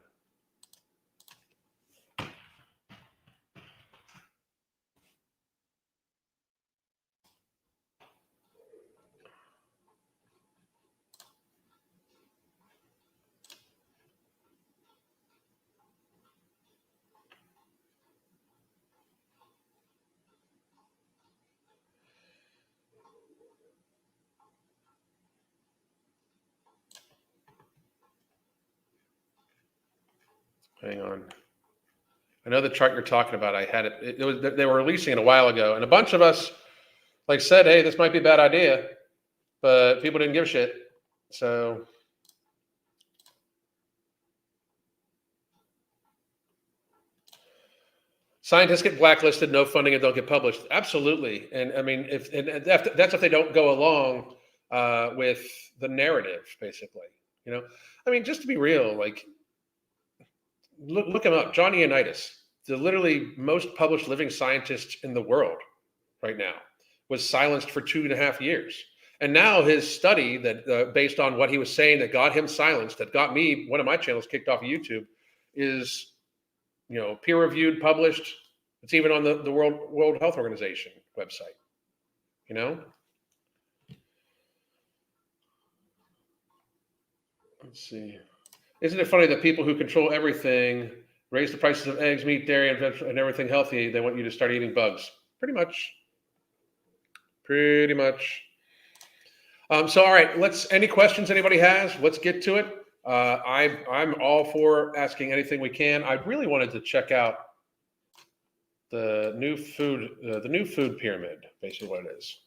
Hang on. I know the chart you're talking about. I had it. They were releasing it a while ago, and a bunch of us said, "Hey, this might be a bad idea," but people didn't give a shit. So scientists get blacklisted, no funding, and don't get published. Absolutely, and I mean, that's if they don't go along with the narrative, basically. I mean, just to be real, look him up, John Ioannidis, the literally most published living scientist in the world right now, was silenced for 2.5 years. And now his study that based on what he was saying that got him silenced, that got me, one of my channels kicked off of YouTube, is peer reviewed, published. It's even on the World Health Organization website. Let's see. Isn't it funny that people who control everything raise the prices of eggs, meat, dairy, and everything healthy? They want you to start eating bugs. Pretty much. So, all right. Any questions anybody has? Let's get to it. I'm all for asking anything we can. I really wanted to check out the new food pyramid. Basically, what it is.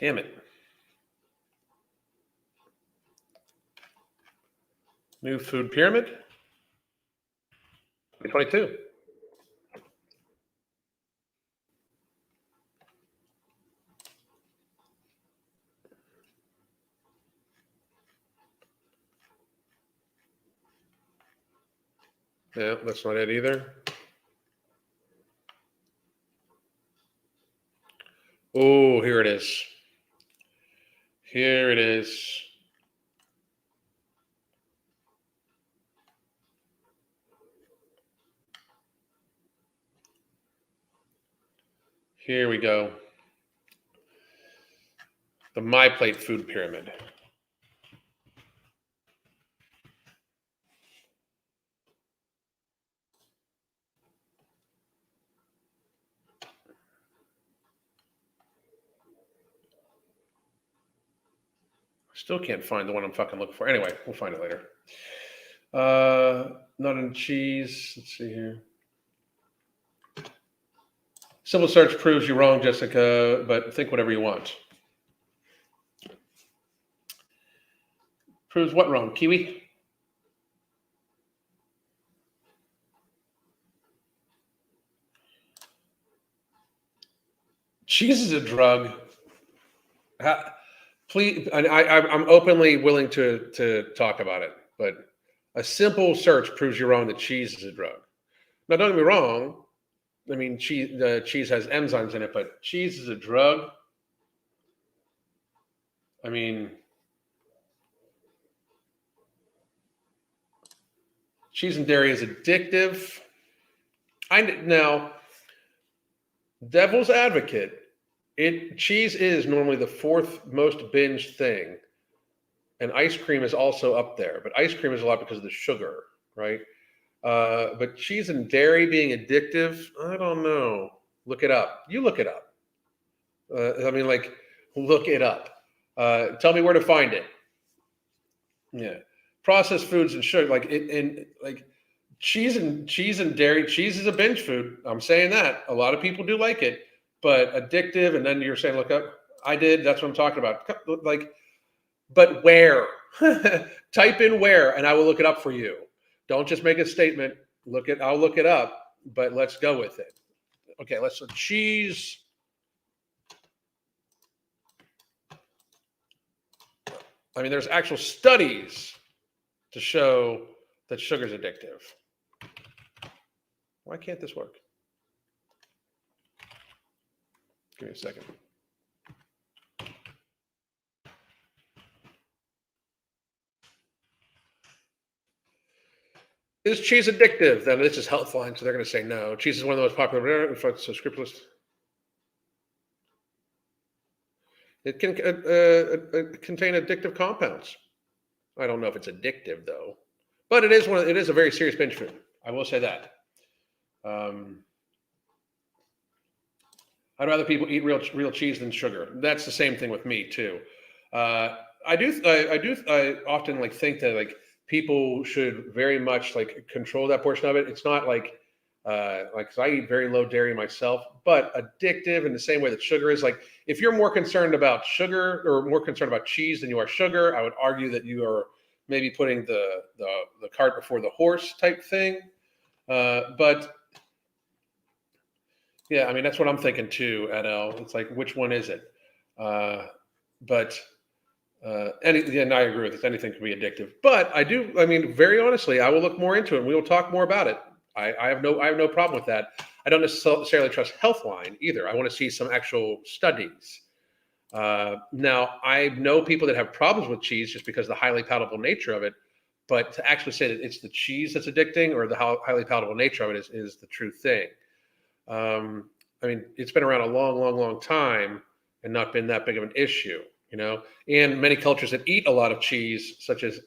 Damn it. New food pyramid. 2022. Yeah, that's not it either. Oh, here it is. Here it is. Here we go. The My Plate food pyramid. Still can't find the one I'm fucking looking for. Anyway, we'll find it later. Nut and cheese. Let's see here. Simple search proves you wrong, Jessica, but think whatever you want. Proves what wrong? Kiwi? Cheese is a drug. Please, I'm openly willing to talk about it, but a simple search proves you wrong that cheese is a drug. Now, don't get me wrong. I mean, cheese has enzymes in it, but cheese is a drug. I mean, cheese and dairy is addictive. Now, devil's advocate. Cheese is normally the fourth most binged thing, and ice cream is also up there. But ice cream is a lot because of the sugar, right? But cheese and dairy being addictive, I don't know. Look it up. You look it up. Look it up. Tell me where to find it. Yeah, processed foods and sugar, cheese and dairy. Cheese is a binge food. I'm saying that a lot of people do like it. But addictive, and then you're saying, look up. I did. That's what I'm talking about. But where? Type in where, and I will look it up for you. Don't just make a statement. I'll look it up, but let's go with it. Okay, so cheese. I mean, there's actual studies to show that sugar's addictive. Why can't this work? Give me a second. Is cheese addictive? Then this is Healthline, so they're going to say no. Cheese is one of the most popular. So scrupulous. It can contain addictive compounds. I don't know if it's addictive though, but it is a very serious binge food. I will say that. I'd rather people eat real cheese than sugar. That's the same thing with me too. I often think that people should very much control that portion of it. It's not 'cause I eat very low dairy myself, but addictive in the same way that sugar is. If you're more concerned about sugar or more concerned about cheese than you are sugar, I would argue that you are maybe putting the cart before the horse type thing. But yeah, I mean, that's what I'm thinking too, Adele. It's which one is it? And I agree with this. Anything can be addictive. But very honestly, I will look more into it and we will talk more about it. I have no problem with that. I don't necessarily trust Healthline either. I want to see some actual studies. Now, I know people that have problems with cheese just because of the highly palatable nature of it. But to actually say that it's the cheese that's addicting or the highly palatable nature of it is the true thing. It's been around a long time and not been that big of an issue, and many cultures that eat a lot of cheese, such as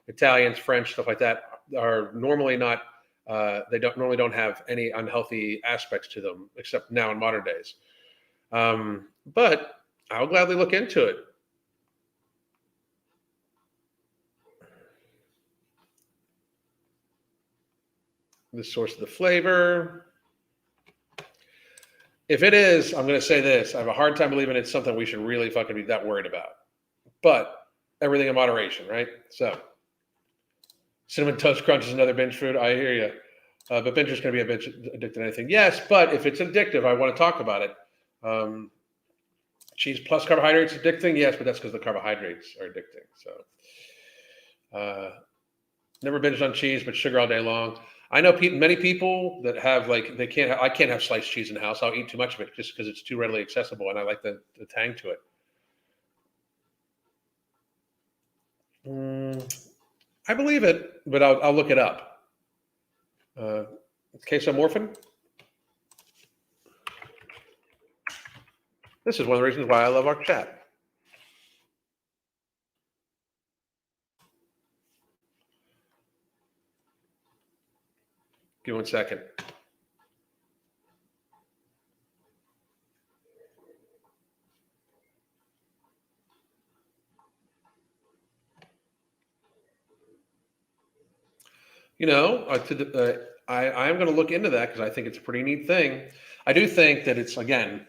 Italians, French, stuff like that, are normally not, they don't have any unhealthy aspects to them, except now in modern days. But I'll gladly look into it. The source of the flavor. If it is, I'm going to say this. I have a hard time believing it's something we should really fucking be that worried about. But everything in moderation, right? So, Cinnamon Toast Crunch is another binge food. I hear you. But bingers can be a binge addicted to anything. Yes, but if it's addictive, I want to talk about it. Cheese plus carbohydrates addicting? Yes, but that's because the carbohydrates are addicting. So, never binged on cheese, but sugar all day long. I know many people that have I can't have sliced cheese in the house. I'll eat too much of it just because it's too readily accessible, and I like the tang to it. I believe it, but I'll look it up. Casomorphin. This is one of the reasons why I love our chat. Give me 1 second. You know, I am going to look into that because I think it's a pretty neat thing. I do think that it's, again,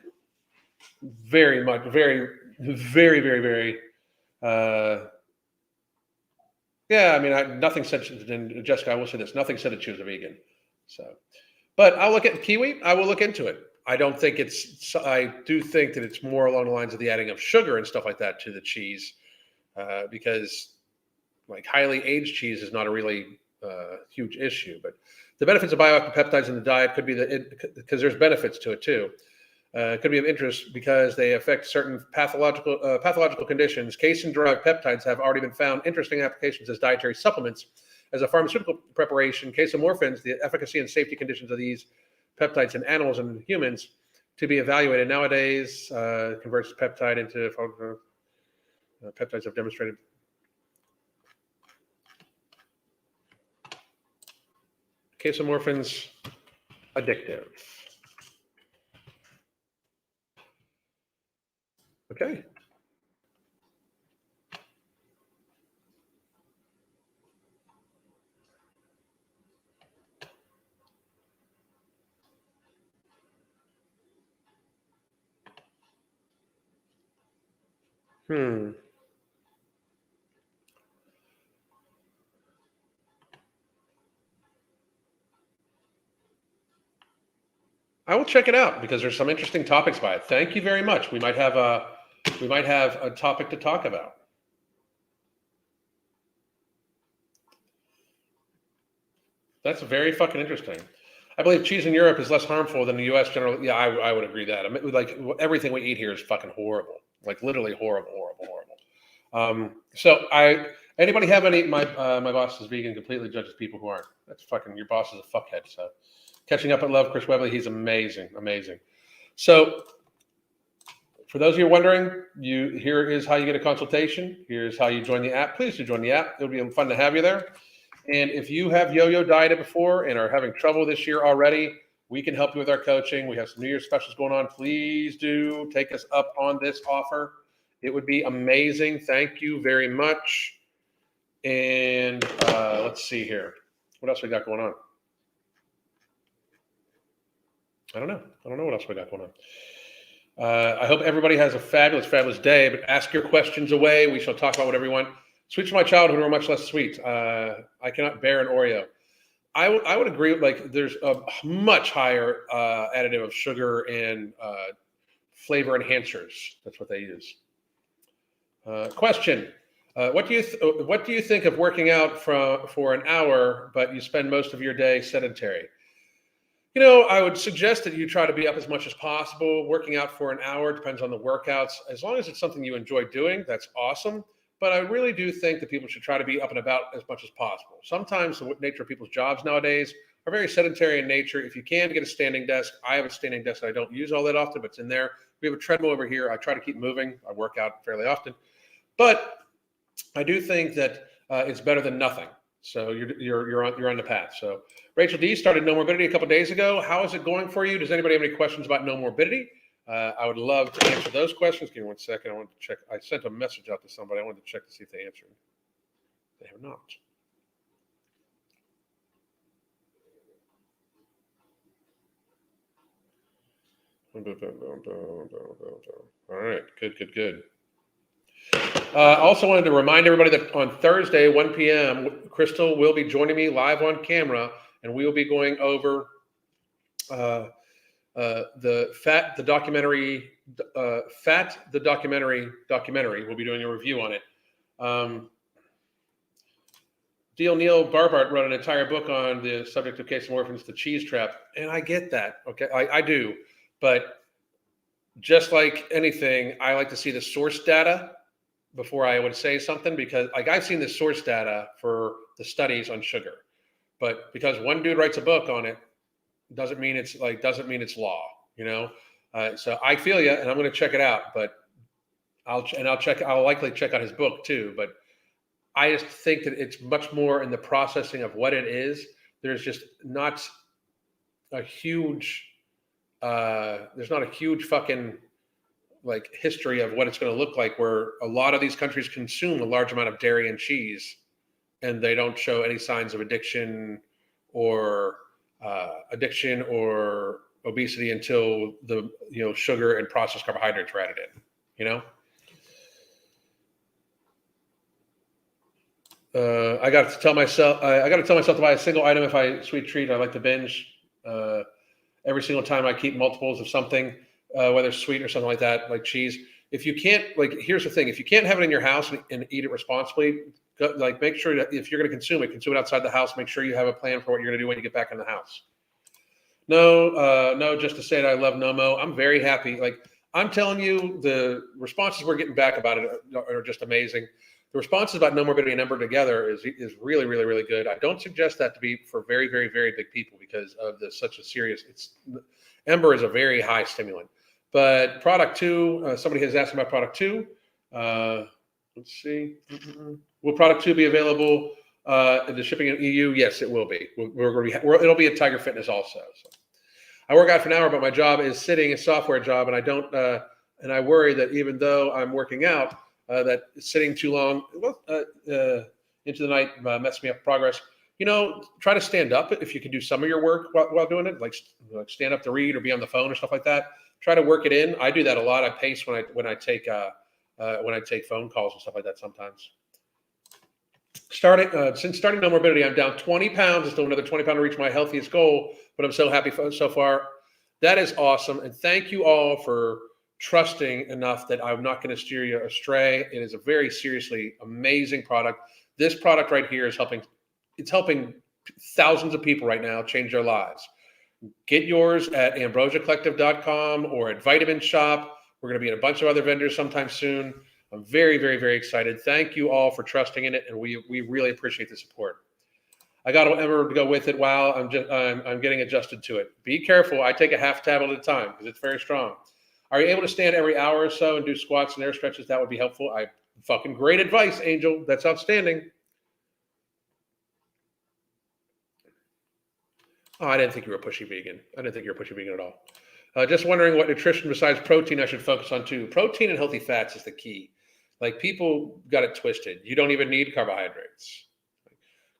very much, very, very, very, very, yeah, I mean, nothing said, and Jessica, I will say this, nothing said that she was a vegan. So, but I'll look at kiwi. I will look into it. I don't think I do think that it's more along the lines of the adding of sugar and stuff like that to the cheese, because like highly aged cheese is not a really huge issue. But the benefits of bioactive peptides in the diet could be because there's benefits to it too. It could be of interest because they affect certain pathological conditions. Casein-derived peptides have already been found interesting applications as dietary supplements. As a pharmaceutical preparation, casomorphins, the efficacy and safety conditions of these peptides in animals and humans to be evaluated. Nowadays, converts peptide into peptides have demonstrated. Casomorphins addictive. Okay. I will check it out because there's some interesting topics by it. Thank you very much. We might have a topic to talk about. That's very fucking interesting. I believe cheese in Europe is less harmful than the U.S. generally. Yeah, I would agree that. I mean, like everything we eat here is fucking horrible. Like literally horrible. So anybody have any? My boss is vegan. Completely judges people who aren't. That's fucking. Your boss is a fuckhead. So catching up at love, Chris Webley. He's amazing. So for those of you wondering, here is how you get a consultation. Here's how you join the app. Please do join the app. It'll be fun to have you there. And if you have yo-yo dieted before and are having trouble this year already, we can help you with our coaching. We have some New Year's specials going on. Please do take us up on this offer. It would be amazing. Thank you very much. And let's see here. What else we got going on? I don't know what else we got going on. I hope everybody has a fabulous day, but ask your questions away. We shall talk about whatever you want. Sweets from my childhood were much less sweet. I cannot bear an Oreo. I would agree. Like there's a much higher additive of sugar and flavor enhancers. That's what they use. Question: What do you think of working out for an hour, but you spend most of your day sedentary? You know, I would suggest that you try to be up as much as possible. Working out for an hour depends on the workouts. As long as it's something you enjoy doing, that's awesome. But I really do think that people should try to be up and about as much as possible. Sometimes the nature of people's jobs nowadays are very sedentary in nature. If you can get a standing desk, I have a standing desk that I don't use all that often, but it's in there. We have a treadmill over here. I try to keep moving. I work out fairly often. But I do think that it's better than nothing. So you're on the path. So Rachel D started No Morbidity a couple of days ago. How is it going for you? Does anybody have any questions about No Morbidity? I would love to answer those questions. Give me 1 second. I want to check. I sent a message out to somebody. I wanted to check to see if they answered. They have not. All right. Good. Also wanted to remind everybody that on Thursday, 1 p.m., Crystal will be joining me live on camera, and we will be going over the documentary. We'll be doing a review on it. D.L. Neil Barbart wrote an entire book on the subject of casomorphins, the cheese trap, and I get that. Okay, I do, but just like anything, I like to see the source data before I would say something, because like I've seen the source data for the studies on sugar, but because one dude writes a book on it doesn't mean it's law, you know. So I feel you, and I'm going to check it out, but I'll likely check out his book too. But I just think that it's much more in the processing of what it is. There's just not a huge there's not a huge fucking like history of what it's going to look like, where a lot of these countries consume a large amount of dairy and cheese and they don't show any signs of addiction or obesity until the sugar and processed carbohydrates are added in. I got to tell myself to buy a single item if I sweet treat. I like to binge. Every single time I keep multiples of something, whether it's sweet or something like that, like cheese. If you can't, here's the thing: if you can't have it in your house and eat it responsibly, make sure that if you're going to consume it outside the house. Make sure you have a plan for what you're going to do when you get back in the house. No, just to say that I love Nomo. I'm very happy. Like I'm telling you, the responses we're getting back about it are just amazing. The responses about No Morbidity and Ember together is really, really, really good. I don't suggest that to be for very, very, very big people because of such a serious. Ember is a very high stimulant. But product 2, somebody has asked about product 2. Let's see. Will product 2 be available in the shipping in EU? Yes, it will be. It'll be at Tiger Fitness also. So. I work out for an hour, but my job is sitting, a software job, and I worry that even though I'm working out, that sitting too long into the night messes me up progress. Try to stand up if you can do some of your work while doing it, like stand up to read or be on the phone or stuff like that. Try to work it in. I do that a lot. I pace when I take phone calls and stuff like that sometimes. Since starting No Morbidity, I'm down 20 pounds. It's still another 20 pounds to reach my healthiest goal, but I'm so happy so far. That is awesome, and thank you all for trusting enough that I'm not going to steer you astray. It is a very seriously amazing product. This product right here is helping. It's helping thousands of people right now change their lives. Get yours at ambrosiacollective.com or at Vitamin Shop. We're going to be in a bunch of other vendors sometime soon. I'm very, very, very excited. Thank you all for trusting in it, and we really appreciate the support. I got Ember to go with it while I'm getting adjusted to it. Be careful. I take a half tablet at a time because it's very strong. Are you able to stand every hour or so and do squats and air stretches? That would be helpful. Fucking great advice, Angel. That's outstanding. Oh, I didn't think you were a pushy vegan. I didn't think you were a pushy vegan at all. Just wondering what nutrition besides protein I should focus on too. Protein and healthy fats is the key. Like people got it twisted. You don't even need carbohydrates.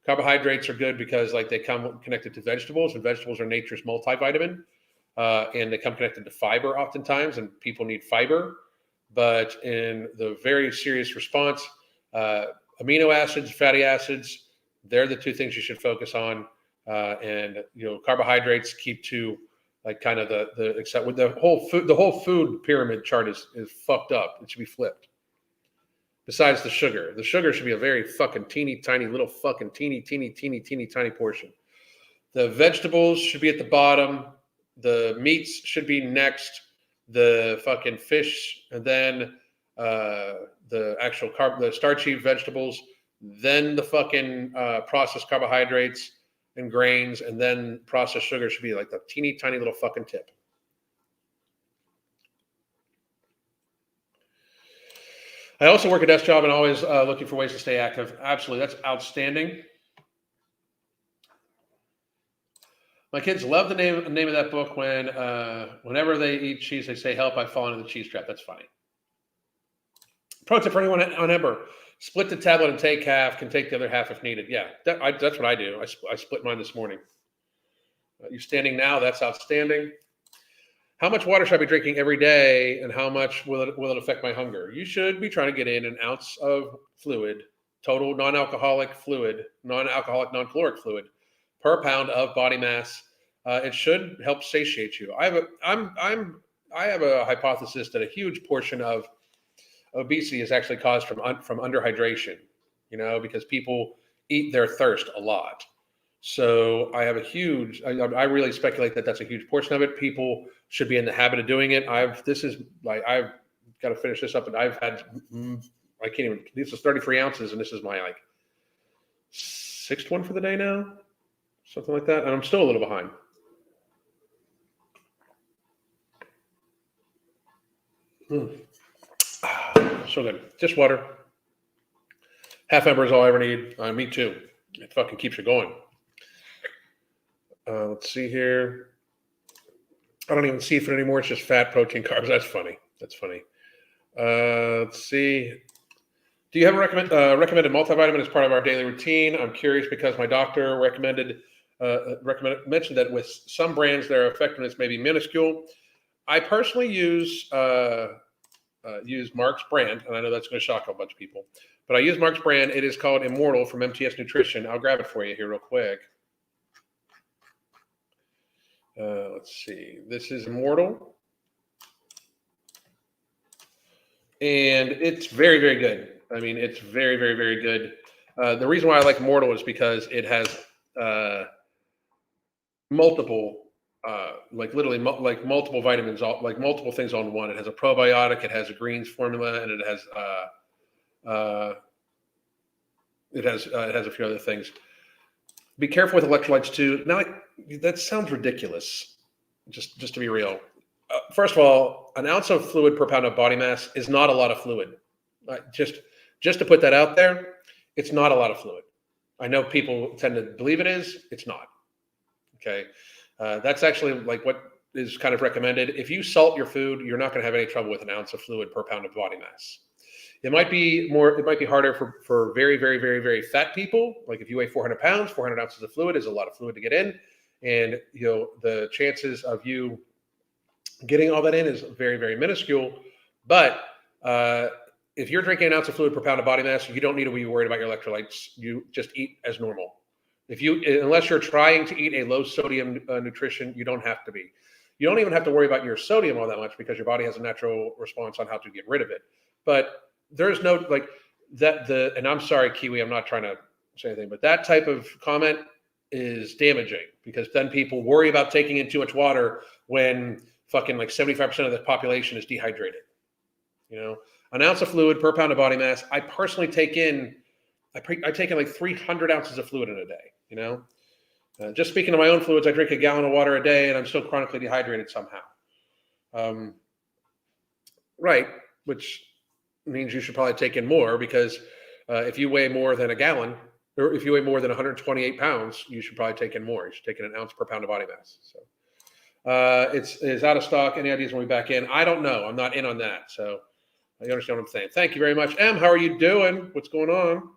Carbohydrates are good because they come connected to vegetables, and vegetables are nature's multivitamin. And they come connected to fiber oftentimes, and people need fiber. But in the very serious response, amino acids, fatty acids, they're the two things you should focus on. And carbohydrates keep to kind of except with the whole food pyramid chart is fucked up. It should be flipped. Besides the sugar should be a very fucking teeny tiny little fucking teeny tiny portion. The vegetables should be at the bottom. The meats should be next, the fucking fish, and then the actual the starchy vegetables, then the fucking processed carbohydrates and grains, and then processed sugar should be like the teeny tiny little fucking tip. I also work a desk job and always looking for ways to stay active. Absolutely, that's outstanding. My kids love the name of that book. Whenever they eat cheese, they say, "Help! I've fallen into the cheese trap." That's funny. Pro tip for anyone on Ember: split the tablet and take half. Can take the other half if needed. Yeah, that's what I do. I split mine this morning. You're standing now. That's outstanding. How much water should I be drinking every day, and how much will it affect my hunger? You should be trying to get in an ounce of fluid, total non-alcoholic fluid, non-alcoholic, non-caloric fluid, per pound of body mass. It should help satiate you. I have a hypothesis that a huge portion of obesity is actually caused from underhydration. Because people eat their thirst a lot. So I I really speculate that that's a huge portion of it. People should be in the habit of doing it. I've got to finish this up, and I've had I can't even. This is 33 ounces, and this is my like sixth one for the day now, something like that. And I'm still a little behind. So good. Just water. Half ember is all I ever need. Me too. It fucking keeps you going. Let's see here. I don't even see food anymore. It's just fat, protein, carbs. That's funny. Let's see. Do you have a recommended multivitamin as part of our daily routine? I'm curious because my doctor mentioned that with some brands, their effectiveness may be minuscule. I personally use Mark's brand, and I know that's going to shock a bunch of people, but I use Mark's brand. It is called Immortal from MTS Nutrition. I'll grab it for you here real quick. Let's see. This is Immortal. And it's very, very good. I mean, it's very, very, very good. The reason why I like Immortal is because it has multiple, literally multiple vitamins, like multiple things on one. It has a probiotic, it has a greens formula, and it has a few other things. Be careful with electrolytes too. Now, that sounds ridiculous. Just to be real. First of all, an ounce of fluid per pound of body mass is not a lot of fluid. Just to put that out there, it's not a lot of fluid. I know people tend to believe it is. It's not. Okay. That's actually like what is kind of recommended. If you salt your food, you're not going to have any trouble with an ounce of fluid per pound of body mass. It might be harder for very, very, very, very fat people. Like if you weigh 400 pounds, 400 ounces of fluid is a lot of fluid to get in. And, the chances of you getting all that in is very, very minuscule. But if you're drinking an ounce of fluid per pound of body mass, you don't need to be worried about your electrolytes. You just eat as normal. Unless you're trying to eat a low sodium nutrition, you don't have to be. You don't even have to worry about your sodium all that much because your body has a natural response on how to get rid of it. But there's no and I'm sorry, Kiwi, I'm not trying to say anything, but that type of comment is damaging because then people worry about taking in too much water when fucking like 75% of the population is dehydrated. An ounce of fluid per pound of body mass. I personally take in like 300 ounces of fluid in a day. Just speaking of my own fluids, I drink a gallon of water a day and I'm still chronically dehydrated somehow. Right. Which means you should probably take in more because if you weigh more than a gallon or if you weigh more than 128 pounds, you should probably take in more. You should take in an ounce per pound of body mass. So it's out of stock. Any ideas when we back in? I don't know. I'm not in on that. So you understand what I'm saying. Thank you very much. Em, how are you doing? What's going on?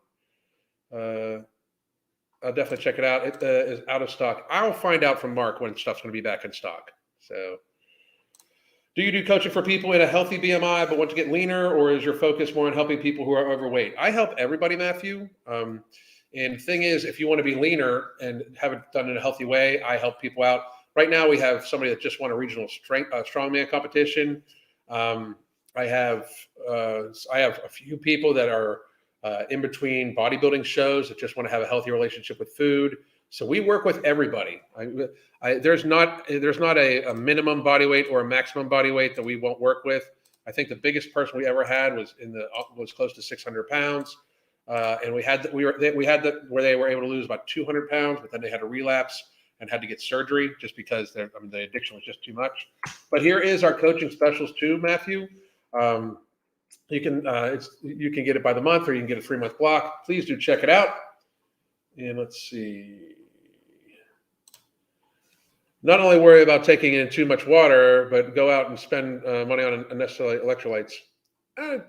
I'll definitely check it out. It is out of stock. I'll find out from Mark when stuff's going to be back in stock. So do you do coaching for people in a healthy BMI but want to get leaner, or is your focus more on helping people who are overweight? I help everybody, Matthew. And the thing is, if you want to be leaner and have it done in a healthy way, I help people out. Right now, we have somebody that just won a regional strongman competition. I have a few people that are in between bodybuilding shows that just want to have a healthy relationship with food. So we work with everybody. There's not a minimum body weight or a maximum body weight that we won't work with. I think the biggest person we ever had was close to 600 pounds, and we had where they were able to lose about 200 pounds, but then they had a relapse and had to get surgery just because the addiction was just too much. But here is our coaching specials too, Matthew. You can get it by the month, or you can get a 3-month block. Please do check it out. And let's see. Not only worry about taking in too much water, but go out and spend money on unnecessary electrolytes. I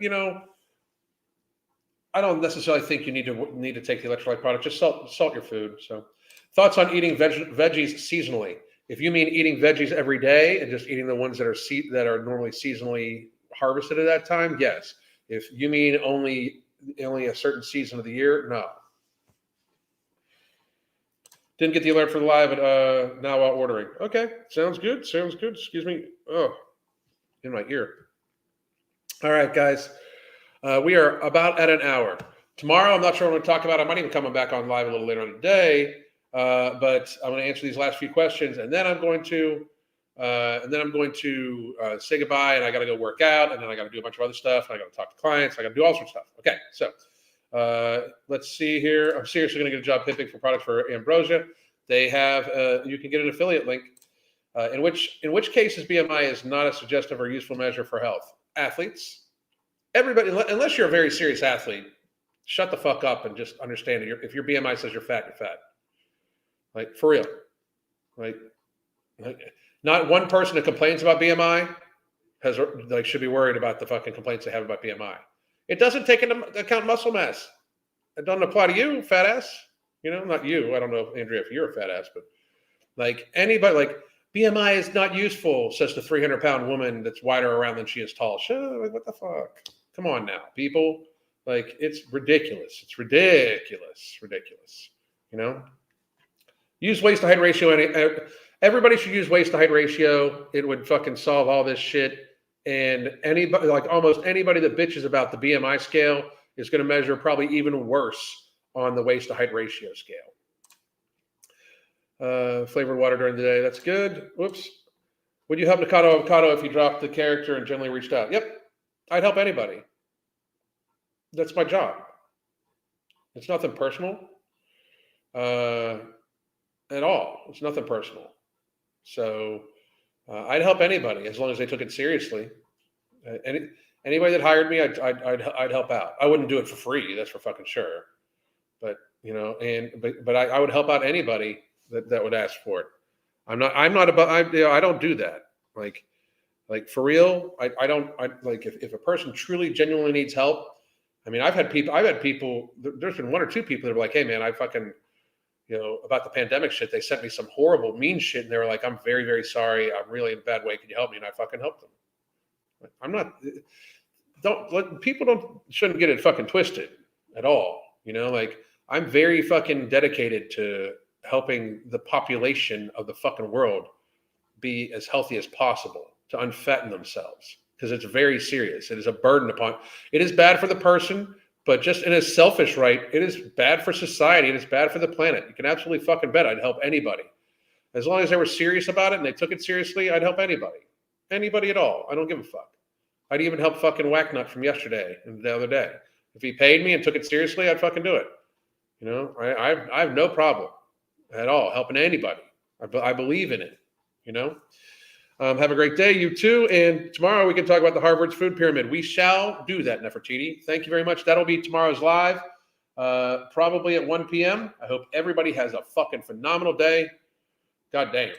don't necessarily think you need to take the electrolyte product. Just salt your food. So, thoughts on eating veggies seasonally? If you mean eating veggies every day and just eating the ones that are normally seasonally harvested at that time, yes. If you mean only a certain season of the year, no. Didn't get the alert for the live, but now while ordering. Okay, sounds good. Excuse me. Oh, in my ear. All right, guys. We are about at an hour. Tomorrow, I'm not sure what I'm going to talk about. I might even come back on live a little later on today. But I'm going to answer these last few questions, and then I'm going to And then I'm going to say goodbye, and I got to go work out, and then I got to do a bunch of other stuff, and I got to talk to clients. I got to do all sorts of stuff. Okay, so let's see here. I'm seriously going to get a job pimping for products for Ambrosia. They have you can get an affiliate link. In which cases BMI is not a suggestive or useful measure for health. Athletes, everybody, unless you're a very serious athlete, shut the fuck up and just understand it. If your BMI says you're fat, you're fat. Like, for real. Like not one person that complains about BMI should be worried about the fucking complaints they have about BMI. It doesn't take into account muscle mass. It doesn't apply to you, fat ass. Not you. I don't know, Andrea, if you're a fat ass, but like anybody, like BMI is not useful, says the 300-pound woman that's wider around than she is tall. Like, what the fuck? Come on now, people. Like, it's ridiculous. It's ridiculous. Use waist to height ratio. Everybody should use waist to height ratio. It would fucking solve all this shit. And anybody, like almost anybody that bitches about the BMI scale is going to measure probably even worse on the waist to height ratio scale. Flavored water during the day. That's good. Whoops. Would you help Nikado Avocado if you dropped the character and generally reached out? Yep. I'd help anybody. That's my job. It's nothing personal at all. It's nothing personal. So I'd help anybody as long as they took it seriously. Anybody that hired me, I'd help out. I wouldn't do it for free. That's for fucking sure. But but I would help out anybody that would ask for it. I don't do that. Like for real, I don't like if a person truly genuinely needs help. I mean, I've had people, there's been one or two people that were like, hey man, I fucking, about the pandemic shit, they sent me some horrible mean shit. And they were like, I'm very, very sorry. I'm really in a bad way. Can you help me? And I fucking helped them. Shouldn't get it fucking twisted at all. Like I'm very fucking dedicated to helping the population of the fucking world be as healthy as possible, to unfatten themselves, because it's very serious. It is a burden it is bad for the person, but just in a selfish right, it is bad for society. It is bad for the planet. You can absolutely fucking bet I'd help anybody. As long as they were serious about it and they took it seriously, I'd help anybody. Anybody at all. I don't give a fuck. I'd even help fucking Whacknut from yesterday and the other day. If he paid me and took it seriously, I'd fucking do it. I have no problem at all helping anybody. I believe in it. Have a great day, you too. And tomorrow we can talk about the Harvard's food pyramid. We shall do that, Nefertiti. Thank you very much. That'll be tomorrow's live, probably at 1 p.m. I hope everybody has a fucking phenomenal day. God damn.